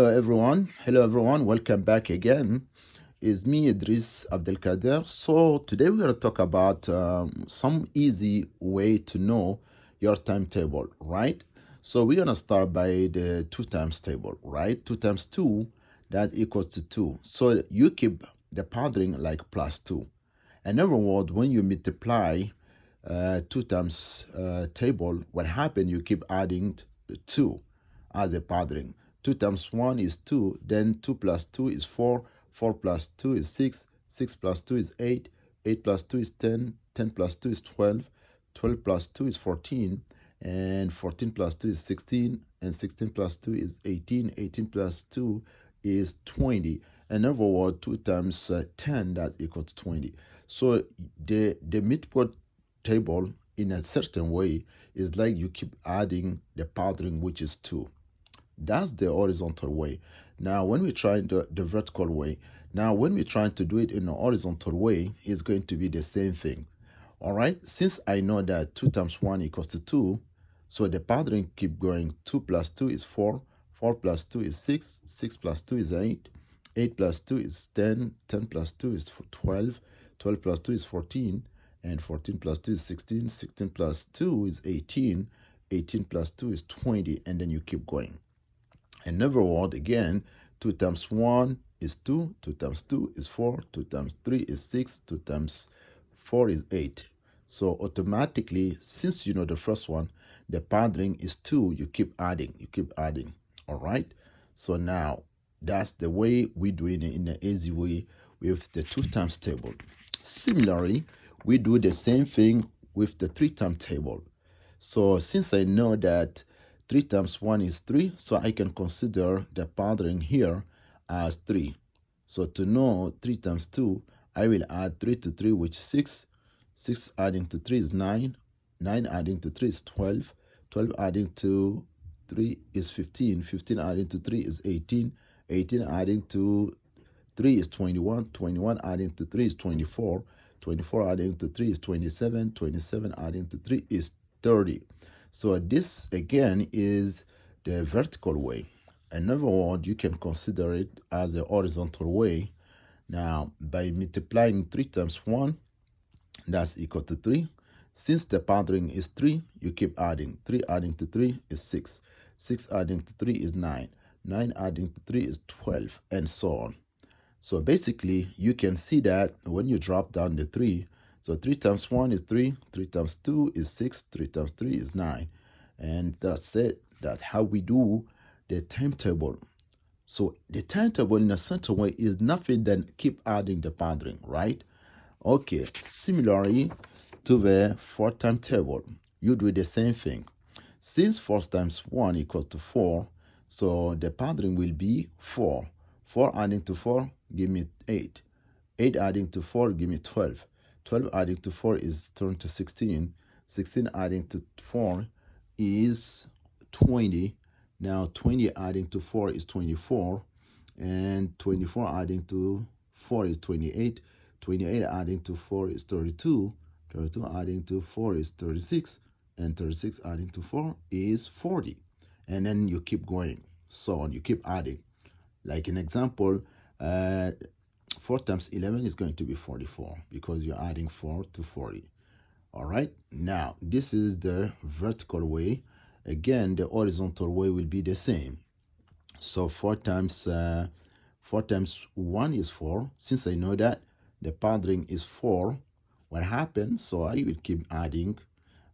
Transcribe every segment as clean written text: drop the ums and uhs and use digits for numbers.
Hello everyone, welcome back again. It's me Idris Abdelkader. So today we're going to talk about some easy way to know your timetable, right? So we're going to start by the 2 times table, right? 2 times 2, that equals to 2. So you keep the pattern like plus 2. In other words, when you multiply 2 times table, what happens, you keep adding 2 as a pattern. 2 times 1 is 2, then 2 plus 2 is 4, 4 plus 2 is 6, 6 plus 2 is 8, 8 plus 2 is 10, 10 plus 2 is 12, 12 plus 2 is 14, and 14 plus 2 is 16, and 16 plus 2 is 18, 18 plus 2 is 20. In other words, 2 times 10, that equals 20. So the midpoint table in a certain way is like you keep adding the pattern, which is 2. That's the horizontal way. Now, when we try the vertical way, now when we're trying to do it in a horizontal way, it's going to be the same thing. All right, since I know that 2 times 1 equals to 2, so the pattern keep going. 2 plus 2 is 4, 4 plus 2 is 6, 6 plus 2 is 8, 8 plus 2 is 10, 10 plus 2 is 12, 12 plus 2 is 14, and 14 plus 2 is 16, 16 plus 2 is 18, 18 plus 2 is 20, and then you keep going. In other words, again, 2 times 1 is 2, 2 times 2 is 4, 2 times 3 is 6, 2 times 4 is 8. So automatically, since you know the first one, the pattern is 2, you keep adding, all right? So now, that's the way we do it in an easy way with the 2 times table. Similarly, we do the same thing with the 3 times table. So since I know that 3 times 1 is 3, so I can consider the pattern here as 3. So to know 3 times 2, I will add 3 to 3, which is 6. 6 adding to 3 is 9. 9 adding to 3 is 12. 12 adding to 3 is 15. 15 adding to 3 is 18. 18 adding to 3 is 21. 21 adding to 3 is 24. 24 adding to 3 is 27. 27 adding to 3 is 30. So this again is the vertical way. In other words, you can consider it as a horizontal way. Now, by multiplying 3 times 1, that's equal to 3. Since the pattern is 3, you keep adding. 3 adding to 3 is 6. 6 adding to 3 is 9. 9 adding to 3 is 12, and so on. So basically, you can see that when you drop down the 3, so 3 times 1 is 3, 3 times 2 is 6, 3 times 3 is 9. And that's it. That's how we do the timetable. So the timetable in a certain way is nothing than keep adding the pattern, right? Okay, similarly to the 4 timetable, you do the same thing. Since 4 times 1 equals to 4, so the pattern will be 4. 4 adding to 4, give me 8. 8 adding to 4, give me 12. 12 adding to 4 is turned to 16. 16 adding to 4 is 20. Now 20 adding to 4 is 24. And 24 adding to 4 is 28. 28 adding to 4 is 32. 32 adding to 4 is 36. And 36 adding to 4 is 40. And then you keep going. So on, you keep adding. Like an example, 4 times 11 is going to be 44 because you're adding 4 to 40. All right, now this is the vertical way. Again, the horizontal way will be the same. So 4 times 1 is 4. Since I know that the pattern is 4, what happens? So I will keep adding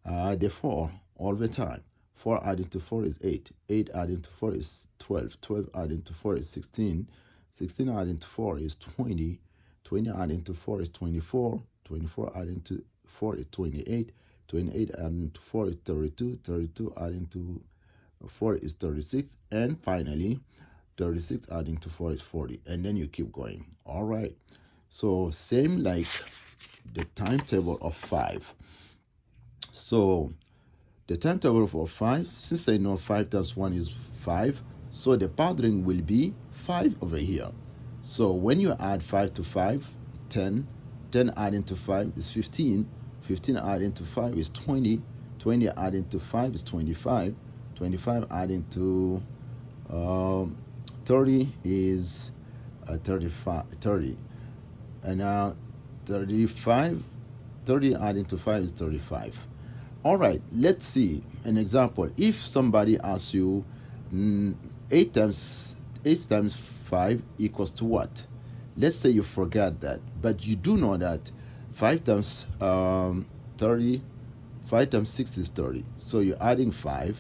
the 4 all the time. 4 adding to 4 is 8. 8 adding to 4 is 12. 12 adding to 4 is 16. 16 adding to 4 is 20. 20 adding to 4 is 24. 24 adding to 4 is 28. 28 adding to 4 is 32. 32 adding to 4 is 36. And finally, 36 adding to 4 is 40. And then you keep going. All right. So same like the timetable of 5. So the timetable of 5, since I know 5 times 1 is 5, so the pattern will be 5 over here. So when you add 5 to 5, 10, 10 adding to 5 is 15, 15 adding to 5 is 20, 20 adding to 5 is 25, 25 adding to 30 is 30, and now 35, 30 adding to 5 is 35. All right, let's see an example. If somebody asks you 8 times 5 equals to what? Let's say you forgot that, but you do know that 5 times 30, 5 times 6 is 30. So you're adding 5,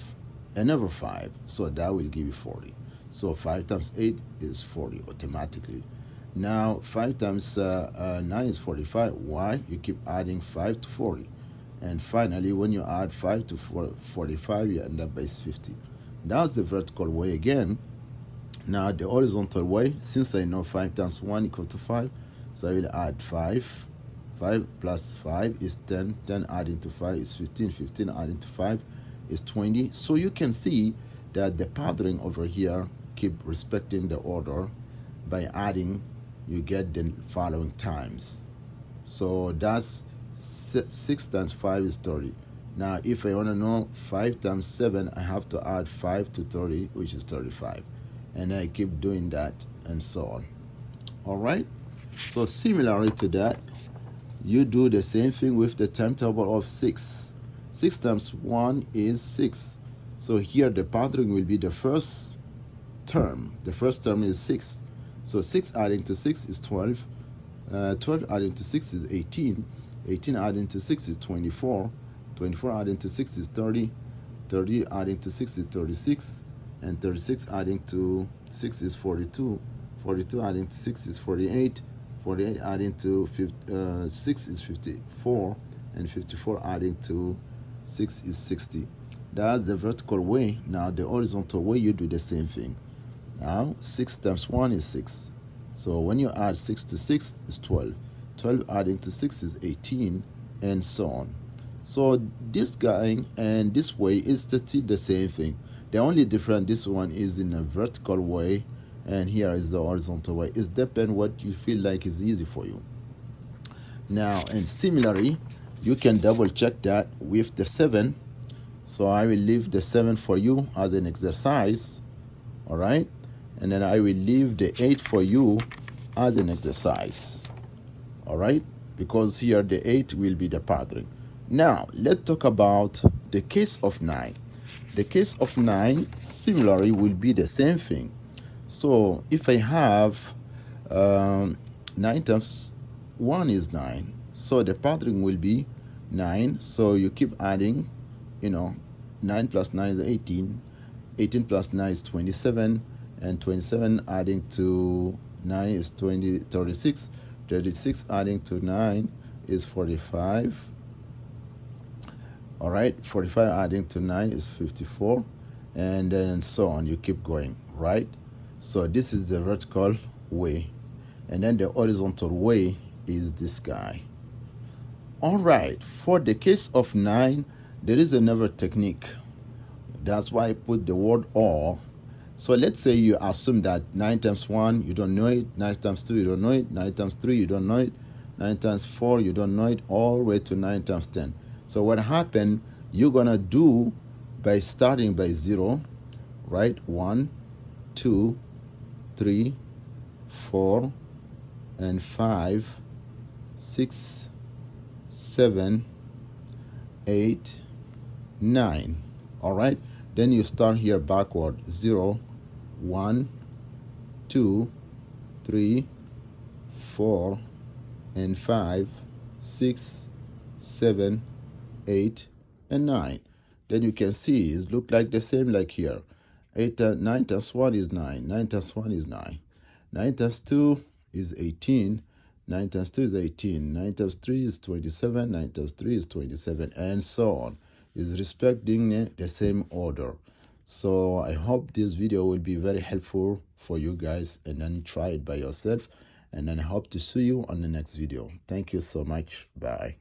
another 5, so that will give you 40. So 5 times 8 is 40 automatically. Now 5 times 9 is 45. Why? You keep adding 5 to 40. And finally, when you add 5 to 45, you end up by 50. That's the vertical way again. Now the horizontal way, since I know 5 times 1 equals to 5, so I will add 5. 5 plus 5 is 10. 10 adding to 5 is 15. 15 adding to 5 is 20. So you can see that the pattern over here keep respecting the order. By adding, you get the following times. So that's 6 times 5 is 30. Now if I want to know 5 times 7, I have to add 5 to 30, which is 35. And I keep doing that and so on. All right, so similarly to that, you do the same thing with the timetable of 6. 6 times 1 is 6. So here the pattern will be the first term. The first term is 6. So 6 adding to 6 is 12. 12 adding to 6 is 18. 18 adding to 6 is 24. 24 adding to 6 is 30. 30 adding to 6 is 36. And 36 adding to 6 is 42. 42 adding to 6 is 48. 48 adding to 6 is 54. And 54 adding to 6 is 60. That's the vertical way. Now the horizontal way, you do the same thing. Now 6 times 1 is 6. So when you add 6 to 6 is 12. 12 adding to 6 is 18, and so on. So this guy and this way is still the same thing. The only difference, this one is in a vertical way, and here is the horizontal way. It depends what you feel like is easy for you. Now, and similarly, you can double check that with the 7. So I will leave the 7 for you as an exercise. All right, and then I will leave the 8 for you as an exercise. All right, because here the 8 will be the pattern. Now let's talk about the case of 9. The case of 9 similarly will be the same thing. So if I have 9 times 1 is 9, so the pattern will be 9. So you keep adding, 9 plus 9 is 18. 18 plus 9 is 27, and 27 adding to 9 is 36. 36 adding to 9 is 45. All right, 45 adding to 9 is 54, and then so on. You keep going, right? So this is the vertical way, and then the horizontal way is this guy. All right, for the case of 9, there is another technique. That's why I put the word or. So let's say you assume that 9 times 1, you don't know it. 9 times 2, you don't know it. 9 times 3, you don't know it. 9 times 4, you don't know it. All the way to 9 times 10. So what happened, you're going to do by starting by 0, right? 1, 2, 3, 4, and 5, 6, 7, 8, 9. All right? Then you start here backward. 0, 1, 2, 3, 4, and 5, 6, 7, 8, and 9. Then you can see it look like the same like here. 9 times 1 is 9. 9 times 1 is 9. 9 times 2 is 18. 9 times 2 is 18. 9 times 3 is 27. 9 times 3 is 27, and so on. Is respecting the same order. So I hope this video will be very helpful for you guys, and then try it by yourself, and then I hope to see you on the next video. Thank you so much. Bye.